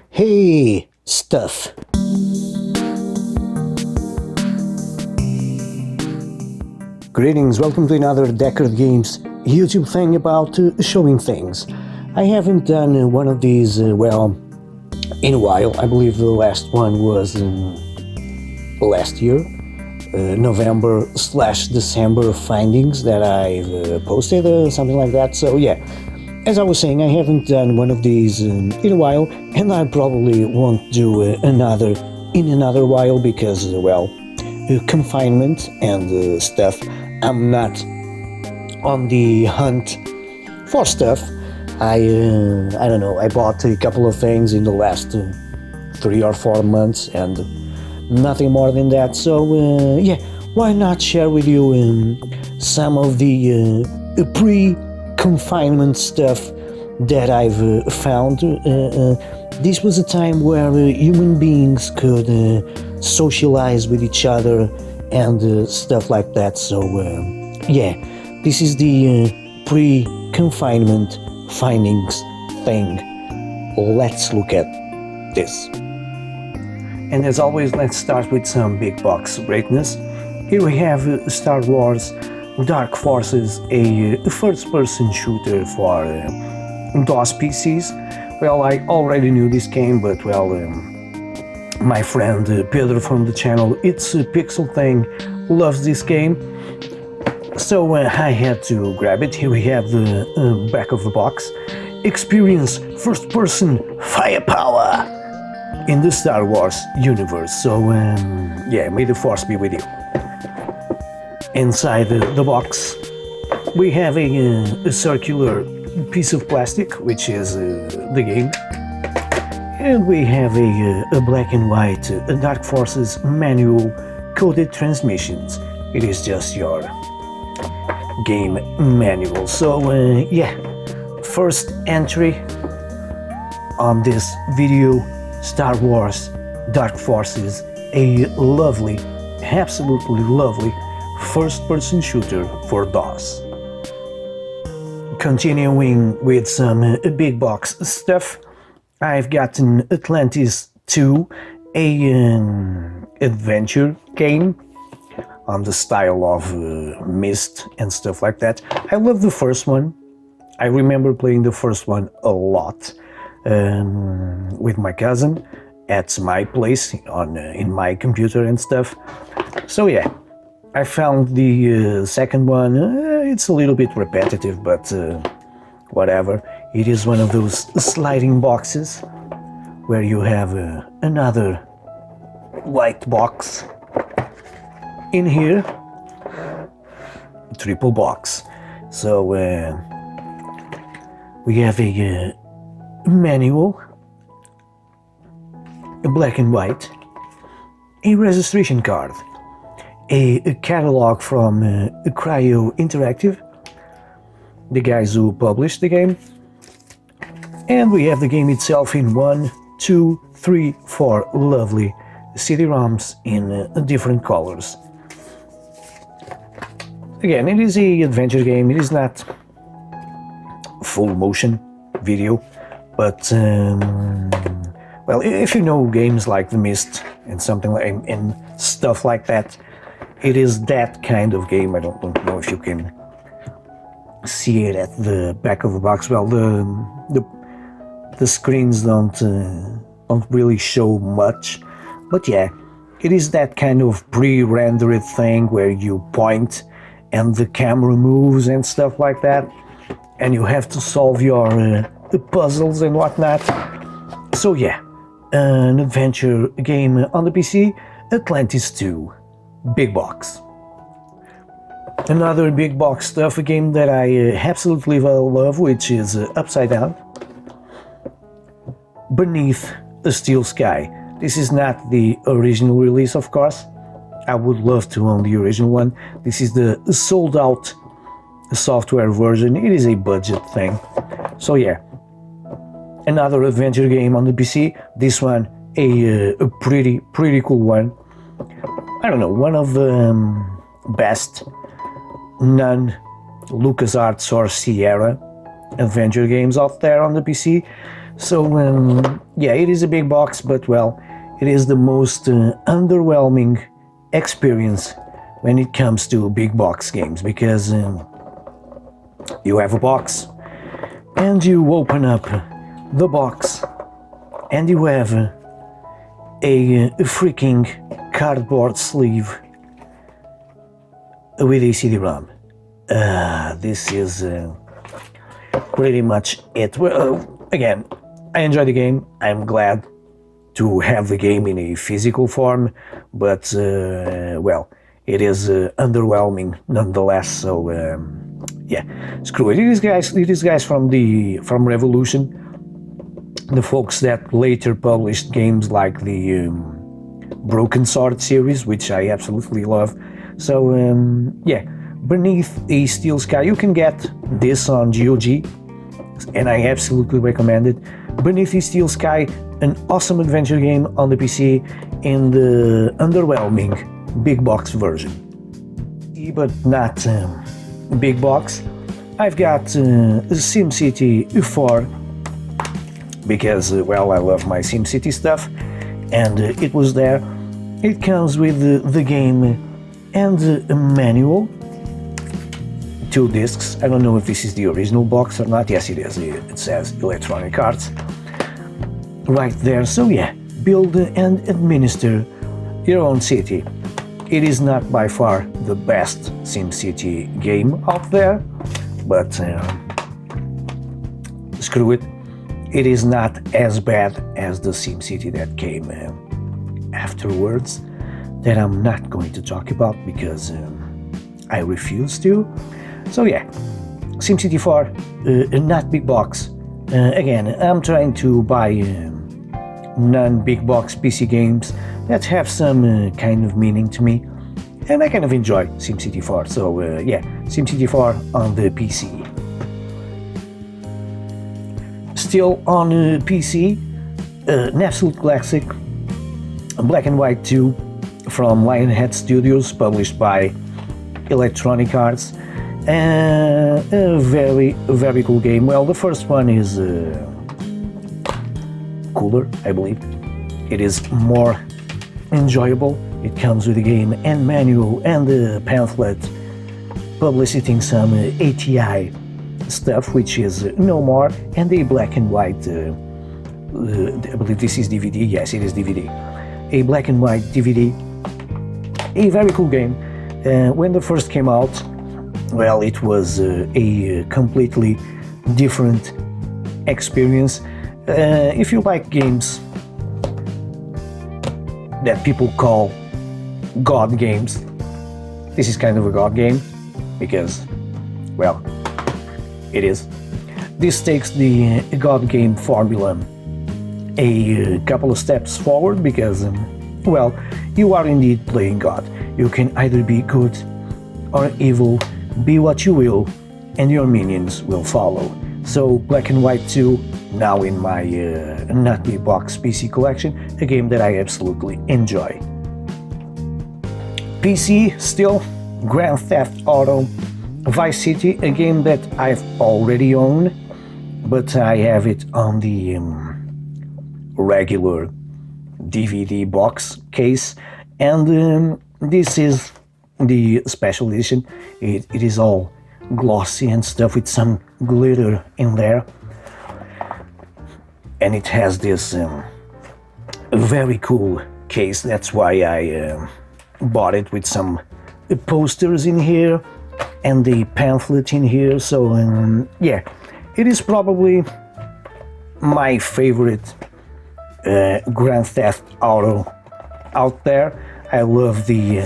Hey, stuff. Greetings, welcome to another Deckard Games YouTube thing about showing things. I haven't done one of these, in a while. I believe the last one was last year, November/December findings that I've posted, something like that. So yeah, as I was saying, I haven't done one of these in a while, and I probably won't do another in another while because, confinement and stuff. I'm not on the hunt for stuff. I don't know, I bought a couple of things in the last 3 or 4 months and nothing more than that. So yeah, why not share with you some of the pre-confinement stuff that I've found. This was a time where human beings could socialize with each other and stuff like that. So yeah, this is the pre-confinement findings thing. Let's look at this. And as always, let's start with some big box greatness. Here we have Star Wars Dark Forces, a first-person shooter for DOS PCs. Well, I already knew this game, but my friend Pedro from the channel It's a Pixel Thing loves this game, so I had to grab it. Here we have the back of the box. Experience first-person firepower in the Star Wars universe. So yeah, may the force be with you. Inside the box we have a circular piece of plastic, which is the game, and we have a black and white Dark Forces manual coded transmissions. It is just your game manual. So yeah, first entry on this video, Star Wars Dark Forces, a lovely, absolutely lovely first-person shooter for DOS. Continuing with some big box stuff, I've gotten Atlantis 2, an adventure game on the style of Myst and stuff like that. I love the first one. I remember playing the first one a lot with my cousin at my place in my computer and stuff. So yeah, I found the second one. It's a little bit repetitive, but whatever. It is one of those sliding boxes where you have another white box in here, triple box. So we have a manual, a black and white, a registration card, a catalog from Cryo Interactive, the guys who published the game, and we have the game itself in 1, 2, 3, 4 lovely CD-ROMs in different colors. Again, it is an adventure game. It is not full motion video, but well, if you know games like The Myst and something like and stuff like that, it is that kind of game. I don't know if you can see it at the back of the box. Well, the screens don't really show much, but yeah, it is that kind of pre-rendered thing where you point and the camera moves and stuff like that, and you have to solve your puzzles and whatnot. So yeah, an adventure game on the PC, Atlantis 2, big box. Another big box stuff, a game that I absolutely love, which is Upside Down, Beneath a Steel Sky. This is not the original release, of course. I would love to own the original one. This is the sold out software version. It is a budget thing. So yeah, another adventure game on the PC. This one a pretty cool one. I don't know, one of the best non-LucasArts or Sierra adventure games out there on the PC. So yeah, it is a big box, but well, it is the most underwhelming experience when it comes to big box games, because you have a box and you open up the box and you have a freaking cardboard sleeve with a CD-ROM. This is pretty much it. Well, again, I enjoy the game. I'm glad to have the game in a physical form, but well, it is underwhelming nonetheless. So yeah, screw it. It is guys from Revolution, the folks that later published games like the Broken Sword series, which I absolutely love. So yeah, Beneath a Steel Sky, you can get this on GOG, and I absolutely recommend it. Beneath a Steel Sky, an awesome adventure game on the PC in the underwhelming big box version. But not big box. I've got SimCity 4 because, well, I love my SimCity stuff, and it was there. It comes with the game and a manual, 2 discs. I don't know if this is the original box or not. Yes, it is. It says Electronic Arts right there. So yeah, build and administer your own city. It is not by far the best SimCity game out there, but screw it. It is not as bad as the SimCity that came afterwards, that I'm not going to talk about because I refuse to. So yeah, SimCity 4, not big box. Again, I'm trying to buy non-big box PC games that have some kind of meaning to me, and I kind of enjoy SimCity 4. So yeah, SimCity 4 on the PC. Still on PC, an absolute classic, Black and White 2 from Lionhead Studios, published by Electronic Arts. A very cool game. Well, the first one is cooler, I believe. It is more enjoyable. It comes with a game and manual and a pamphlet publicitating some ATI stuff, which is no more, and a black and white, I believe this is DVD. Yes, it is DVD. A black and white DVD. A very cool game. When the first came out, well, it was a completely different experience. If you like games that people call God games, this is kind of a God game, because, well, it is. This takes the God game formula a couple of steps forward, because, well, you are indeed playing God. You can either be good or evil, be what you will, and your minions will follow. So Black and White 2, now in my not big box PC collection, a game that I absolutely enjoy. PC still, Grand Theft Auto Vice City, a game that I've already owned, but I have it on the regular DVD box case, and this is the special edition. It is all glossy and stuff with some glitter in there, and it has this very cool case. That's why I bought it, with some posters in here and the pamphlet in here. So yeah, it is probably my favorite Grand Theft Auto out there. I love the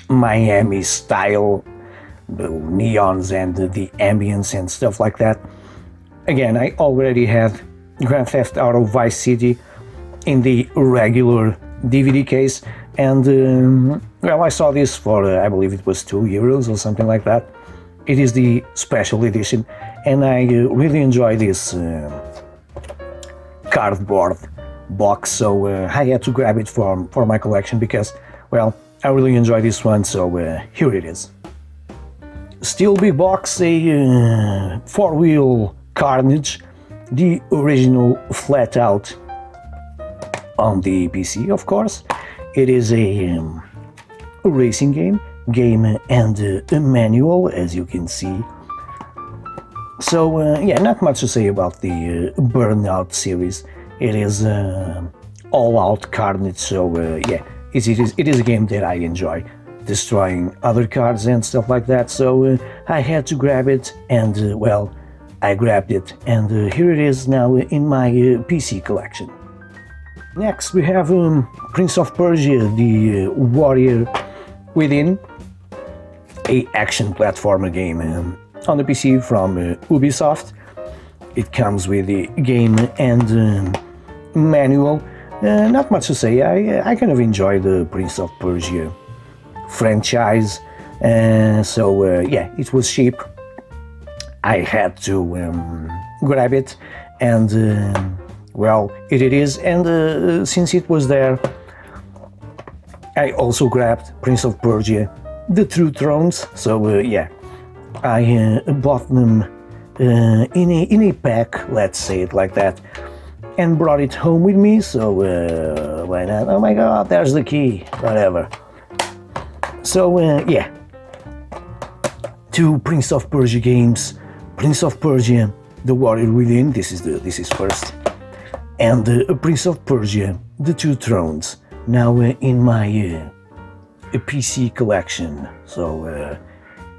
Miami style, the neons and the ambience and stuff like that. Again, I already had Grand Theft Auto Vice City in the regular DVD case, and well, I saw this for I believe it was €2 or something like that. It is the special edition, and I really enjoy this cardboard box, so I had to grab it for my collection because, well, I really enjoy this one, so here it is. Still big box, a 4-wheel Carnage the original flat out on the PC, of course. It is a racing game and a manual, as you can see. So yeah, not much to say about the Burnout series. It is all-out carnage, so yeah, it is a game that I enjoy, destroying other cards and stuff like that, so I had to grab it, and well, I grabbed it, and here it is now in my PC collection. Next we have Prince of Persia, the Warrior Within, a action platformer game on the PC from Ubisoft. It comes with the game and manual. Not much to say. I kind of enjoy the Prince of Persia franchise, so yeah, it was cheap. I had to grab it, and well, it is, and since it was there, I also grabbed Prince of Persia, The Two Thrones, so yeah, I bought them in a pack, let's say it like that, and brought it home with me, so why not? Oh my god, there's the key, whatever. So yeah, two Prince of Persia games, Prince of Persia, The Warrior Within, this is first, and Prince of Persia, The Two Thrones, now in my PC collection, so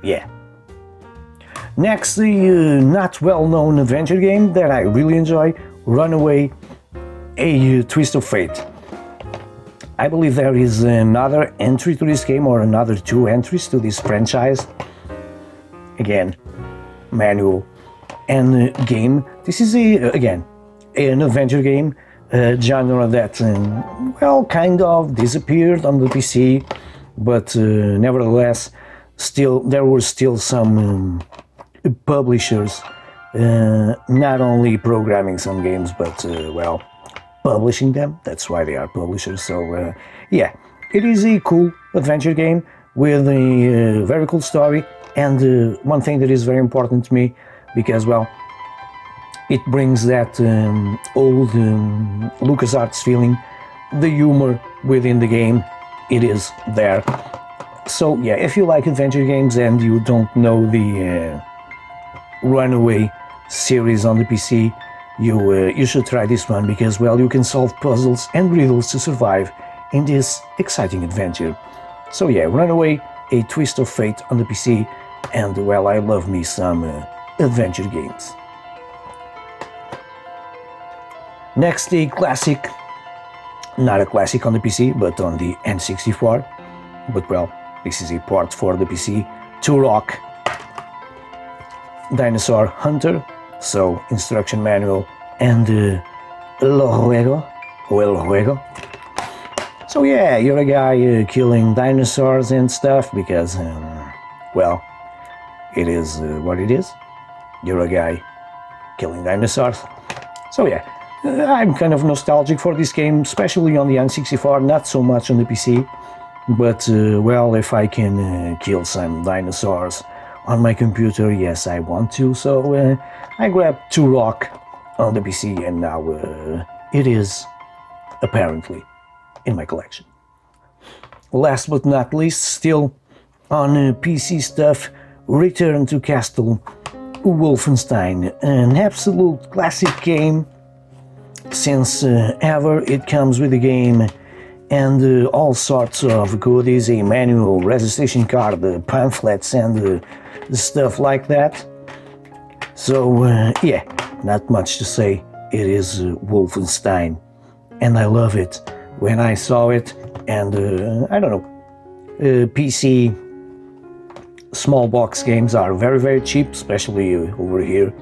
yeah. Next, the not well-known adventure game that I really enjoy, Runaway, a Twist of Fate. I believe there is another entry to this game, or another two entries to this franchise. Again, manual and game. This is again an adventure game, genre that well, kind of disappeared on the PC, but nevertheless, there were still some publishers not only programming some games, but well, publishing them. That's why they are publishers. So yeah, it is a cool adventure game with a very cool story, and one thing that is very important to me, because well, it brings that old LucasArts feeling, the humor within the game, it is there. So yeah, if you like adventure games and you don't know the Runaway series on the PC, you should try this one, because well, you can solve puzzles and riddles to survive in this exciting adventure. So yeah, Runaway, a Twist of Fate on the PC, and well, I love me some adventure games. Next, a classic, not a classic on the PC, but on the N64, but well, this is a port for the PC, Turok, Dinosaur Hunter, so instruction manual and el juego. So yeah, you're a guy killing dinosaurs and stuff, because well, it is what it is. You're a guy killing dinosaurs. So yeah, I'm kind of nostalgic for this game, especially on the N64, not so much on the PC, but well, if I can kill some dinosaurs on my computer, yes, I want to. So I grabbed Turok on the PC, and now it is apparently in my collection. Last but not least, still on PC stuff, Return to Castle Wolfenstein, an absolute classic game since ever. It comes with the game and all sorts of goodies, a manual, registration card, pamphlets, and stuff like that. So yeah, not much to say. It is Wolfenstein, and I love it. When I saw it, and I don't know, PC small box games are very, very cheap, especially over here.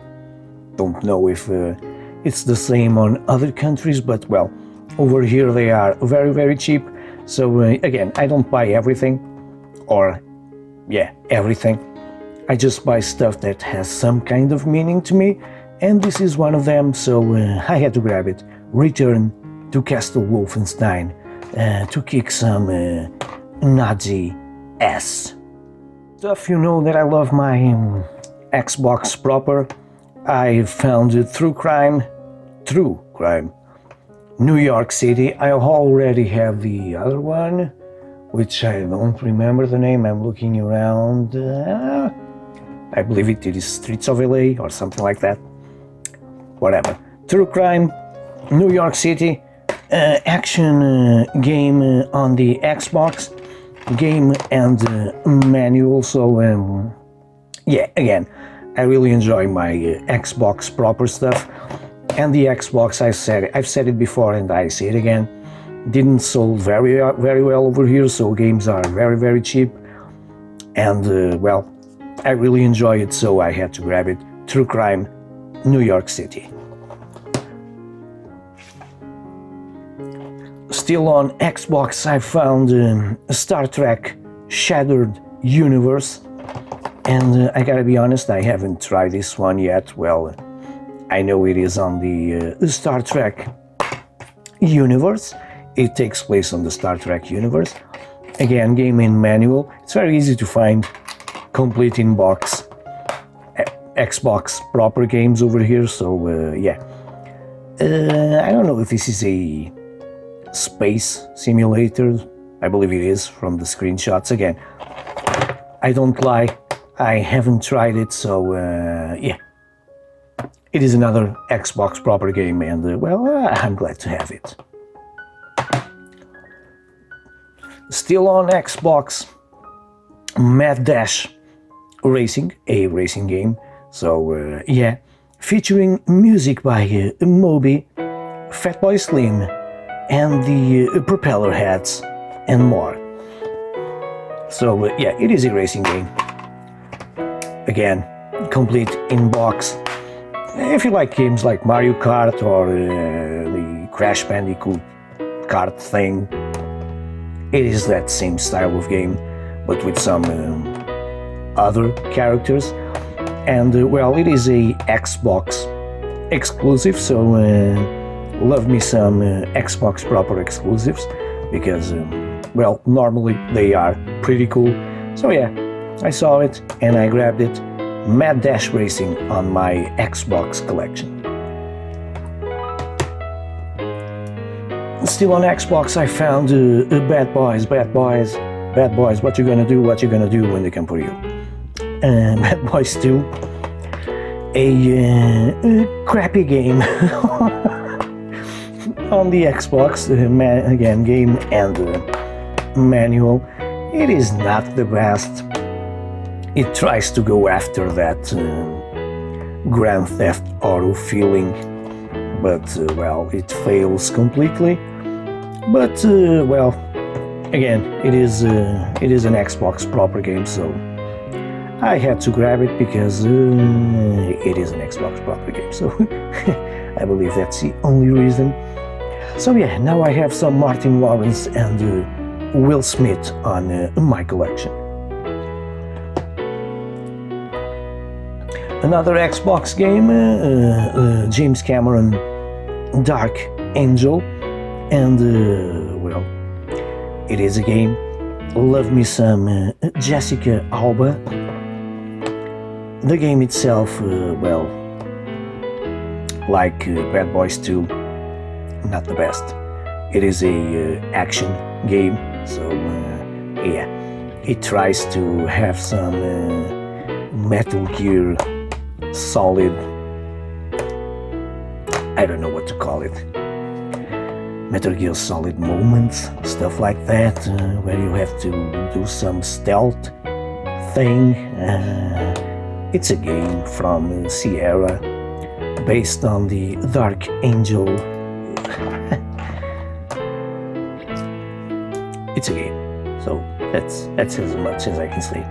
Don't know if it's the same on other countries, but well, over here they are very, very cheap. So again, I don't buy everything, or yeah, everything. I just buy stuff that has some kind of meaning to me, and this is one of them, so I had to grab it. Return to Castle Wolfenstein, to kick some Nazi ass. Stuff, you know that I love my Xbox proper, I found True Crime, New York City. I already have the other one, which I don't remember the name. I'm looking around. I believe it is Streets of LA or something like that. Whatever. True Crime, New York City, action game on the Xbox, game and manual. So yeah, again, I really enjoy my Xbox proper stuff. And the Xbox, I've said it before and I say it again, didn't sold very well over here, so games are very cheap. And well, I really enjoy it, so I had to grab it. True Crime, New York City. Still on Xbox, I found Star Trek Shattered Universe. And I gotta be honest, I haven't tried this one yet. Well, I know it is on the Star Trek universe. It takes place on the Star Trek universe. Again, game in manual. It's very easy to find complete in box Xbox proper games over here. So yeah, I don't know if this is a space simulator. I believe it is from the screenshots. Again, I don't lie, I haven't tried it, so yeah, it is another Xbox proper game, and well, I'm glad to have it. Still on Xbox, Mad Dash Racing, a racing game. So yeah, featuring music by Moby, Fatboy Slim, and the Propeller Hats, and more. So yeah, it is a racing game. Again, complete in box. If you like games like Mario Kart or the Crash Bandicoot kart thing, it is that same style of game, but with some other characters. And well, it is a Xbox exclusive, so love me some Xbox proper exclusives, because well, normally they are pretty cool. So yeah, I saw it and I grabbed it. Mad Dash Racing on my Xbox collection. Still on Xbox, I found Bad Boys, what you gonna do when they come for you. Bad Boys 2, a crappy game on the Xbox, again, game and manual. It is not the best. It tries to go after that Grand Theft Auto feeling, but well, it fails completely. But well, again, it is an Xbox proper game, so I had to grab it because it is an Xbox proper game. So I believe that's the only reason. So yeah, now I have some Martin Lawrence and Will Smith on my collection. Another Xbox game, James Cameron, Dark Angel, and well, it is a game. Love me some Jessica Alba. The game itself, well, like Bad Boys 2, not the best. It is a action game, so yeah, it tries to have some Metal Gear Solid, I don't know what to call it, Metal Gear Solid moments, stuff like that, where you have to do some stealth thing. It's a game from Sierra, based on the Dark Angel. It's a game, so that's as much as I can say.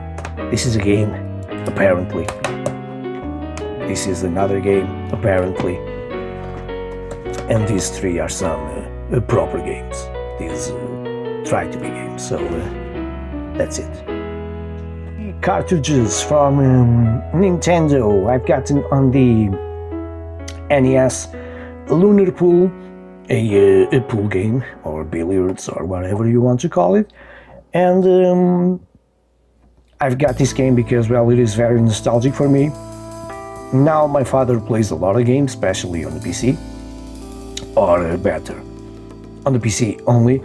This is a game, apparently. This is another game, apparently. And these three are some proper games. These try to be games, so that's it. Cartridges from Nintendo. I've gotten on the NES Lunar Pool, a pool game, or billiards, or whatever you want to call it. And I've got this game because, well, it is very nostalgic for me. Now my father plays a lot of games, especially on the PC, or better, on the PC only.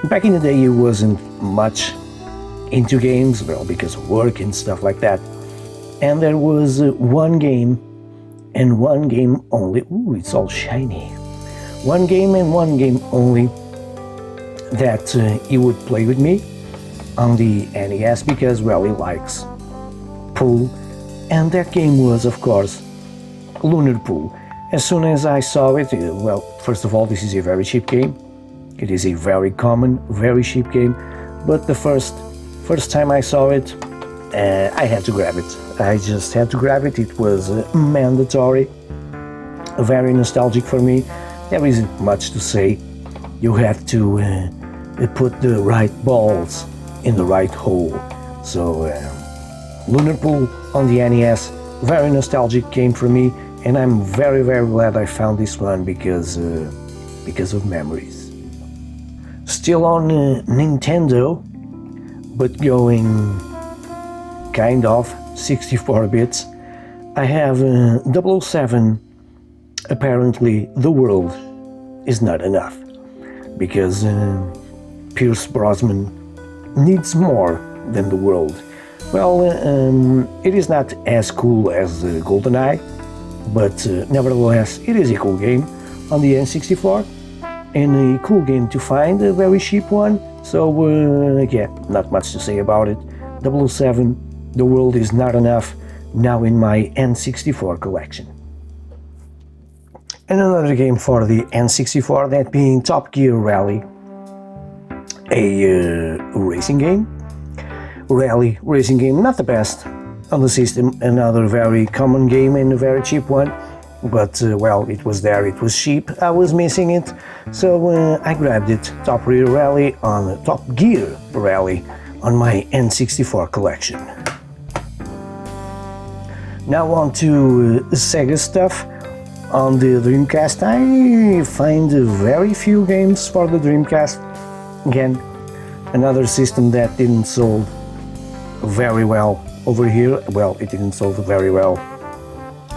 Back in the day he wasn't much into games, well, because of work and stuff like that. And there was one game, and one game only, ooh, it's all shiny. One game and one game only that he would play with me on the NES because, well, he likes pool. And that game was, of course, Lunar Pool. As soon as I saw it, well, first of all, this is a very cheap game. It is a very common, very cheap game. But the first time I saw it, I had to grab it. I just had to grab it. It was mandatory, very nostalgic for me. There isn't much to say. You have to put the right balls in the right hole. So Lunar Pool on the NES, very nostalgic game for me, and I'm very, very glad I found this one because of memories. Still on Nintendo, but going kind of 64 bits, I have 007. Apparently the world is not enough, because Pierce Brosnan needs more than the world. Well, it is not as cool as GoldenEye, but nevertheless it is a cool game on the N64, and a cool game to find, a very cheap one. So yeah, not much to say about it. 007, the world is not enough, now in my N64 collection. And another game for the N64, that being Top Gear Rally, a racing game. Rally racing game, not the best on the system, another very common game and a very cheap one, but well, it was there, it was cheap, I was missing it, so I grabbed it. Top Gear Rally on my N64 collection. Now on to Sega stuff. On the Dreamcast, I find very few games for the Dreamcast. Again, another system that didn't sold very well over here. Well, it didn't sold very well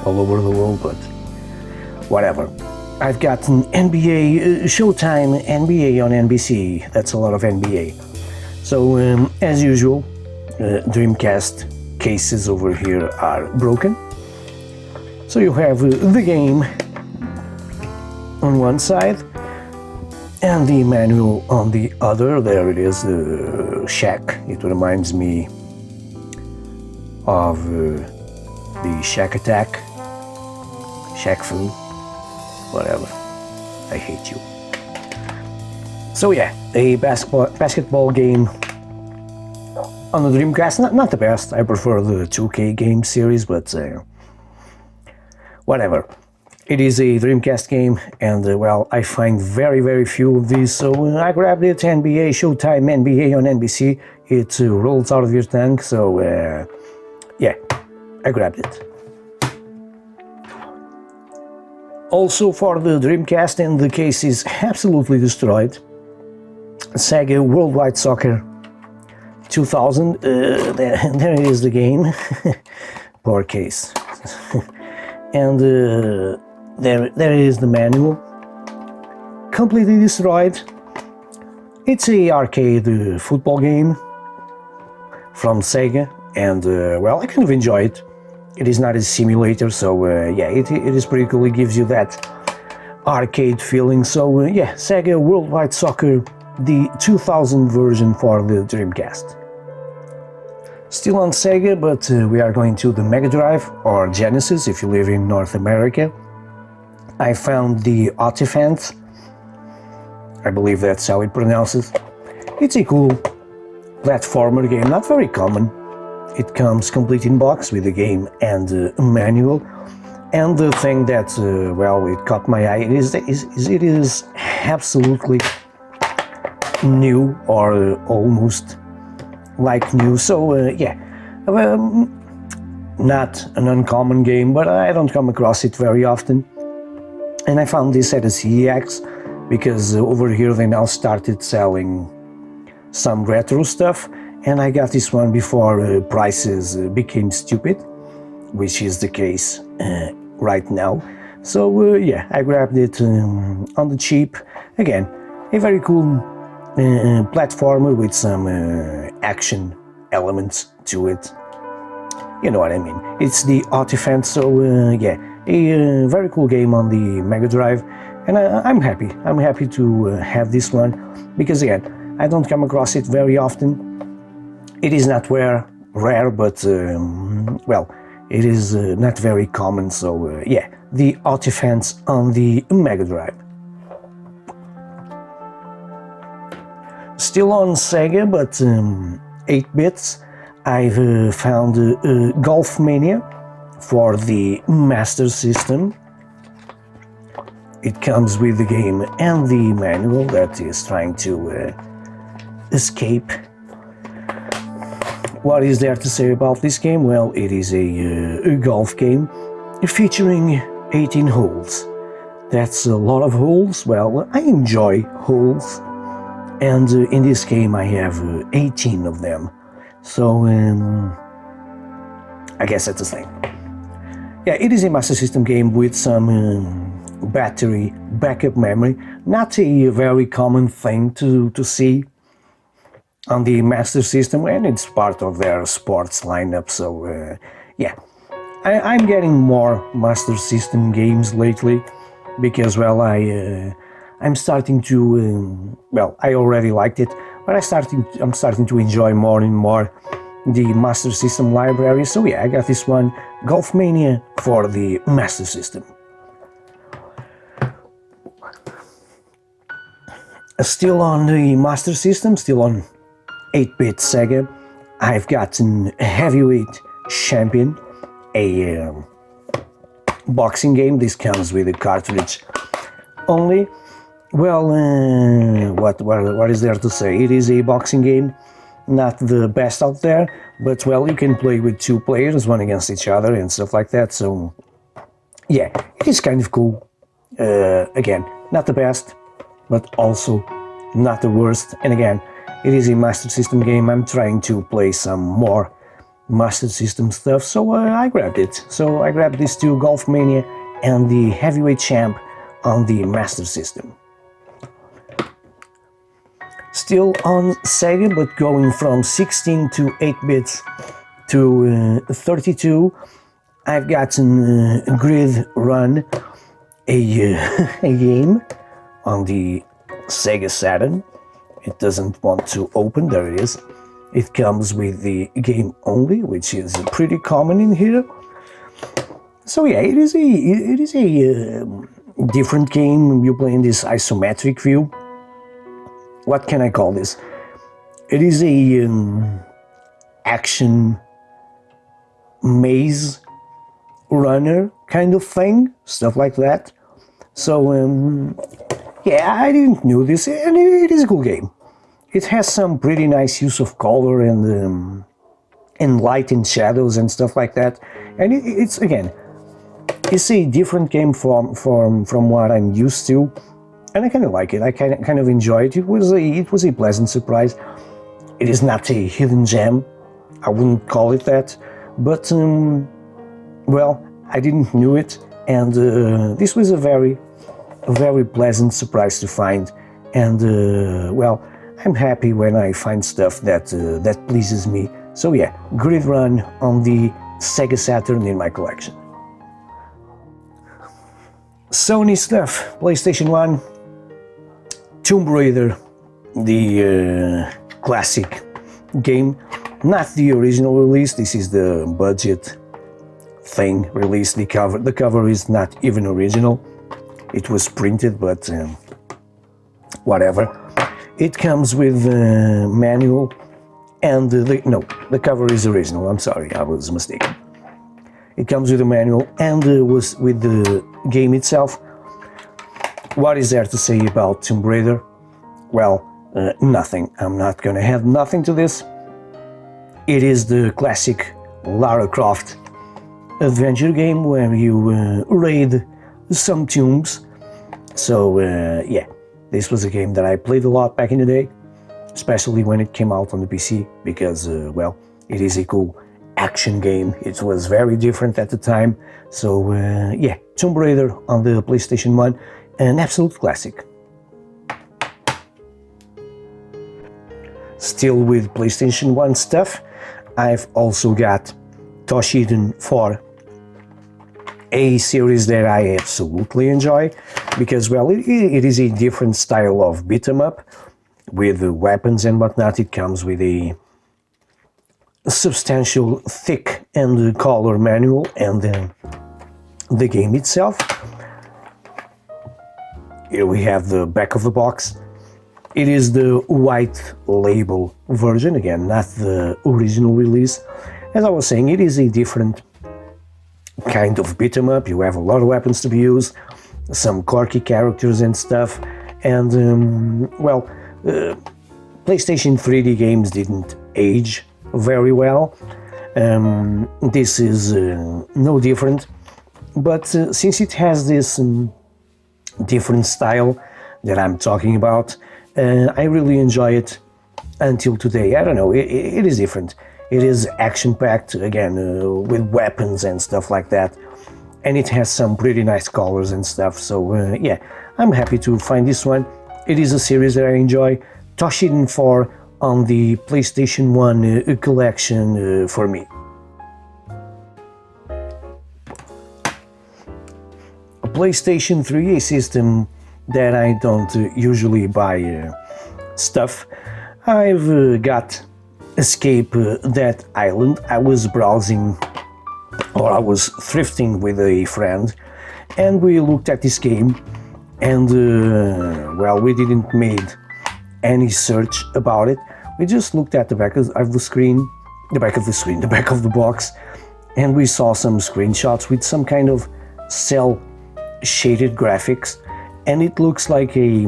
all over the world, but whatever. I've got an NBA, Showtime NBA on NBC. That's a lot of NBA. So, as usual, Dreamcast cases over here are broken. So you have the game on one side and the manual on the other. There it is, the Shack. It reminds me of the Shack Attack, Shack Fu, whatever. I hate you. So yeah, a basketball game on the Dreamcast. Not the best. I prefer the 2K game series, but whatever. It is a Dreamcast game, and well, I find very, very few of these, so I grabbed it. NBA, Showtime, NBA on NBC. It rolls out of your tongue, so yeah, I grabbed it. Also for the Dreamcast, and the case is absolutely destroyed, Sega Worldwide Soccer 2000. There is the game. Poor case. And there is the manual, completely destroyed. It's a arcade football game from Sega, and well, I kind of enjoy it. It is not a simulator, so yeah, it is pretty cool. It gives you that arcade feeling. So yeah, Sega Worldwide Soccer, the 2000 version for the Dreamcast. Still on Sega, but we are going to the Mega Drive, or Genesis if you live in North America. I found the Artifact. I believe that's how it pronounces. It's a cool platformer game, not very common. It comes complete in box with the game and a manual. And the thing that, well, it caught my eye, it is absolutely new, or almost like new. So yeah, not an uncommon game, but I don't come across it very often. And I found this at a CEX because over here they now started selling some retro stuff, and I got this one before prices became stupid. which is the case right now. So yeah, I grabbed it on the cheap. Again, a very cool platformer with some action elements to it. You know what I mean. It's the Artifact, so yeah, a very cool game on the Mega Drive, and I'm happy. I'm happy to have this one, because again, I don't come across it very often. It is not rare, but well, it is not very common, so yeah, the Artifacts on the Mega Drive. Still on Sega, but 8 bits, I've found Golf Mania for the Master System. It comes with the game and the manual that is trying to escape. What is there to say about this game? Well, it is a golf game featuring 18 holes. That's a lot of holes. Well, I enjoy holes, and in this game I have 18 of them. So I guess that's the same. Yeah, it is a Master System game with some battery backup memory. Not a very common thing to see on the Master System, and it's part of their sports lineup. So yeah, I'm getting more Master System games lately, because well, I'm starting to well, I already liked it, but I'm starting to enjoy more and more the Master System library. So yeah, I got this one, Golf Mania, for the Master System. Still on the Master System, still on 8-bit Sega, I've gotten Heavyweight Champion, a boxing game. This comes with a cartridge only. Well, what is there to say? It is a boxing game, not the best out there, but well, you can play with 2 players, one against each other and stuff like that. So yeah, it is kind of cool. Again, not the best, but also not the worst. And again, it is a Master System game. I'm trying to play some more Master System stuff, so I grabbed it. So I grabbed these 2, Golf Mania and the Heavyweight Champ on the Master System. Still on Sega, but going from 16 to 8 bits to 32, I've gotten Grid Run, a game on the Sega Saturn. It doesn't want to open. There it is. It comes with the game only, which is pretty common in here. So yeah, it is a different game. You play in this isometric view. What can I call this? It is a action maze runner kind of thing, stuff like that. So yeah, I didn't know this, and it is a cool game. It has some pretty nice use of color and light and shadows and stuff like that. And it's again, it's a different game from what I'm used to, and I kind of like it. I kind of enjoy it. It was a pleasant surprise. It is not a hidden gem, I wouldn't call it that, but well, I didn't know it, and this was a very pleasant surprise to find. And well, I'm happy when I find stuff that pleases me. So yeah, Grid Run on the Sega Saturn in my collection. Sony stuff, PlayStation 1, Tomb Raider, the classic game, not the original release. This is the budget thing release. The cover is not even original. It was printed, but whatever. It comes with manual, and the cover is original. I'm sorry, I was mistaken. It comes with a manual and was with the game itself. What is there to say about Tomb Raider? Well, nothing. I'm not gonna add nothing to this. It is the classic Lara Croft adventure game where you raid some tombs. So yeah, this was a game that I played a lot back in the day, especially when it came out on the PC, because well, it is a cool action game. It was very different at the time. So yeah, Tomb Raider on the PlayStation 1, an absolute classic. Still with PlayStation 1 stuff, I've also got Toshiden 4, a series that I absolutely enjoy because, well, it is a different style of beat 'em up with weapons and whatnot. It comes with a substantial, thick and color manual and the game itself. Here we have the back of the box. It is the white label version, again, not the original release. As I was saying, it is a different kind of beat 'em up. You have a lot of weapons to be used, some quirky characters and stuff, and well, PlayStation 3D games didn't age very well. This is no different, but since it has this different style that I'm talking about, I really enjoy it until today. I don't know, it is different. It is action-packed, again, with weapons and stuff like that, and it has some pretty nice colors and stuff, so yeah, I'm happy to find this one. It is a series that I enjoy. Toshiden 4 on the PlayStation 1 collection for me. A PlayStation 3, a system that I don't usually buy stuff. I've got Escape That Island. I was browsing, or I was thrifting with a friend, and we looked at this game, and well, we didn't made any search about it. We just looked at the back of the screen, the back of the box, and we saw some screenshots with some kind of cell shaded graphics, and it looks like a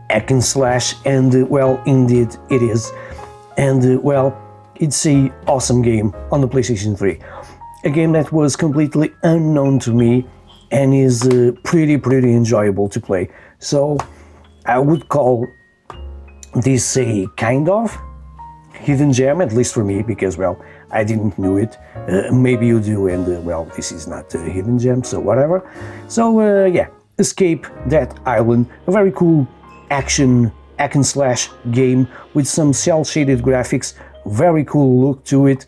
hack and slash, and well, indeed it is. And well, it's a awesome game on the PlayStation 3. A game that was completely unknown to me and is pretty enjoyable to play. So I would call this a kind of hidden gem, at least for me, because, well, I didn't know it. Maybe you do, and well, this is not a hidden gem, so whatever. So yeah, Escape That Island, a very cool action hack and slash game with some cel shaded graphics, very cool look to it,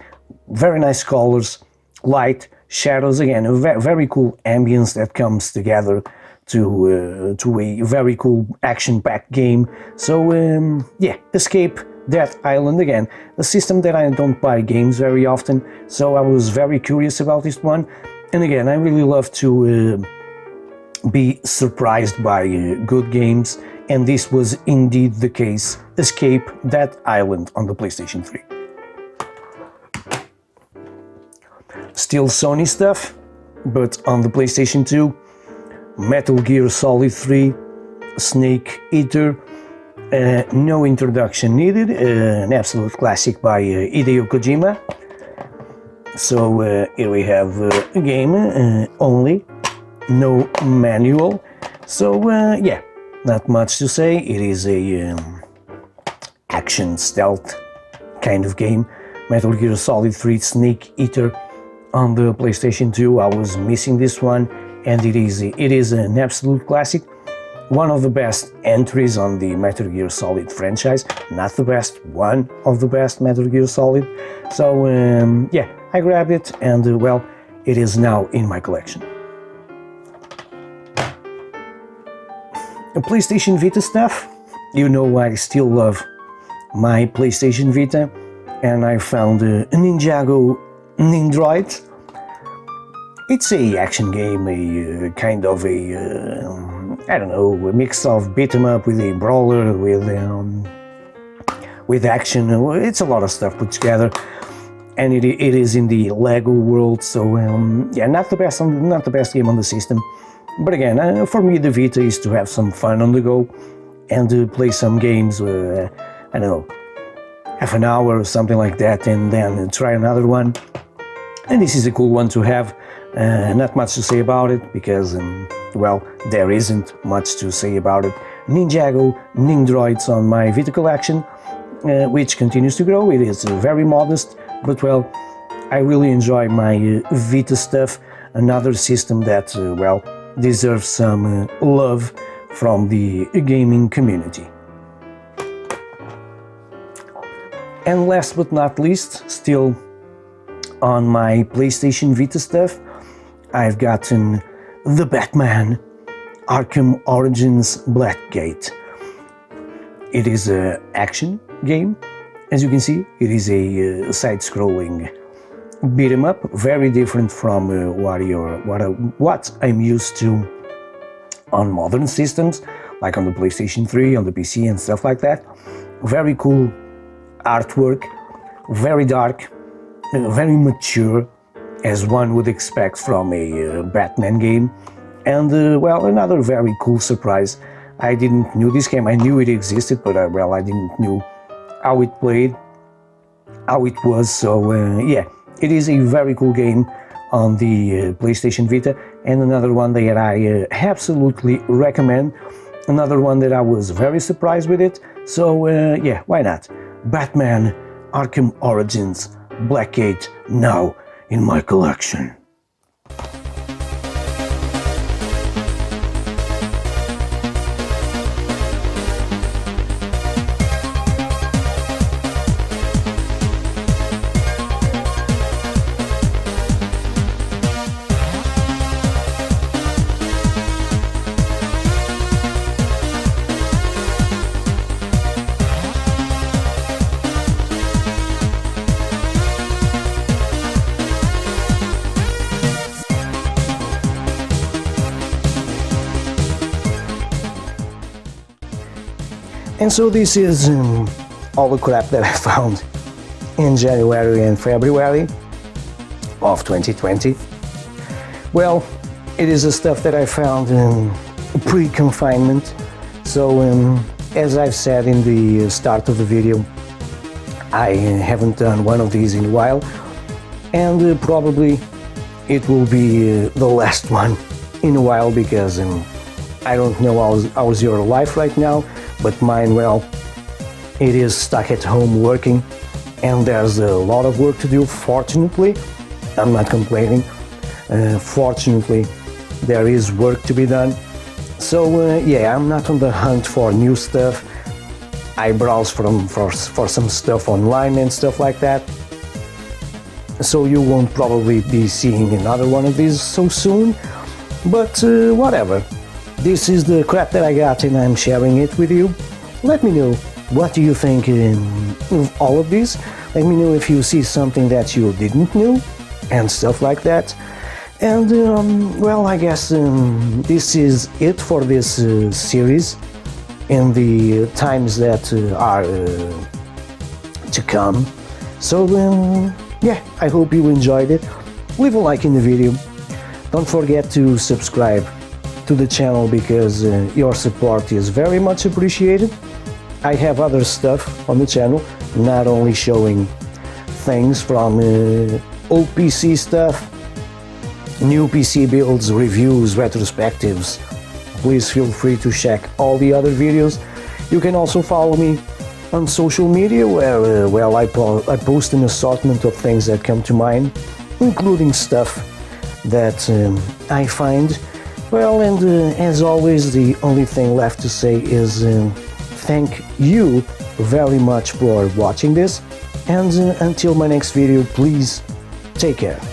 very nice colors, light, shadows, again, a very cool ambience that comes together to a very cool action-packed game. So yeah, Escape That Island, again, a system that I don't buy games very often, so I was very curious about this one. And again, I really love to be surprised by good games, and this was indeed the case. Escape That Island on the PlayStation 3. Still Sony stuff, but on the PlayStation 2, Metal Gear Solid 3, Snake Eater, no introduction needed, an absolute classic by Hideo Kojima. So here we have a game only, no manual, so yeah, not much to say. It is a action stealth kind of game. Metal Gear Solid 3 Snake Eater on the PlayStation 2. I was missing this one, and it is an absolute classic. One of the best entries on the Metal Gear Solid franchise, not the best, one of the best Metal Gear Solid. So yeah, I grabbed it, and well, it is now in my collection. PlayStation Vita stuff, you know I still love my PlayStation Vita, and I found a Ninjago Nindroid. It's a action game, a kind of a, I don't know, a mix of beat 'em up with a brawler, with action. It's a lot of stuff put together, and it is in the Lego world. So yeah, not the best game on the system. But again, for me, the Vita is to have some fun on the go and to play some games, I don't know, half an hour or something like that, and then try another one. And this is a cool one to have. Not much to say about it because, well, there isn't much to say about it. Ninjago Nindroids on my Vita collection, which continues to grow. It is very modest, but well, I really enjoy my Vita stuff, another system that, well, deserves some love from the gaming community. And last but not least, still on my PlayStation Vita stuff, I've gotten the Batman Arkham Origins Blackgate. It is an action game. As you can see, it is a side-scrolling beat 'em up, very different from what I'm used to on modern systems, like on the PlayStation 3, on the PC and stuff like that. Very cool artwork, very dark, very mature, as one would expect from a Batman game. And well, another very cool surprise. I didn't know this game. I knew it existed, but well, I didn't know how it played, how it was. So yeah, it is a very cool game on the PlayStation Vita, and another one that I absolutely recommend. Another one that I was very surprised with it. So yeah, why not? Batman Arkham Origins Blackgate, now in my collection. And so this is all the crap that I found in January and February of 2020. Well, it is the stuff that I found pre-confinement. So as I've said in the start of the video, I haven't done one of these in a while, and probably it will be the last one in a while, because I don't know how's your life right now, but mine, well, it is stuck at home working, and there's a lot of work to do. Fortunately, I'm not complaining. Fortunately, there is work to be done. So yeah, I'm not on the hunt for new stuff. I browse for some stuff online and stuff like that. So you won't probably be seeing another one of these so soon, but whatever. This is the crap that I got, and I'm sharing it with you. Let me know, what do you think of all of this? Let me know if you see something that you didn't know and stuff like that. And well, I guess this is it for this series in the times that are to come. So yeah, I hope you enjoyed it. Leave a like in the video. Don't forget to subscribe to the channel, because your support is very much appreciated. I have other stuff on the channel, not only showing things from old PC stuff, new PC builds, reviews, retrospectives. Please feel free to check all the other videos. You can also follow me on social media, where well, I post an assortment of things that come to mind, including stuff that I find. Well, and as always, the only thing left to say is thank you very much for watching this, and until my next video, please take care.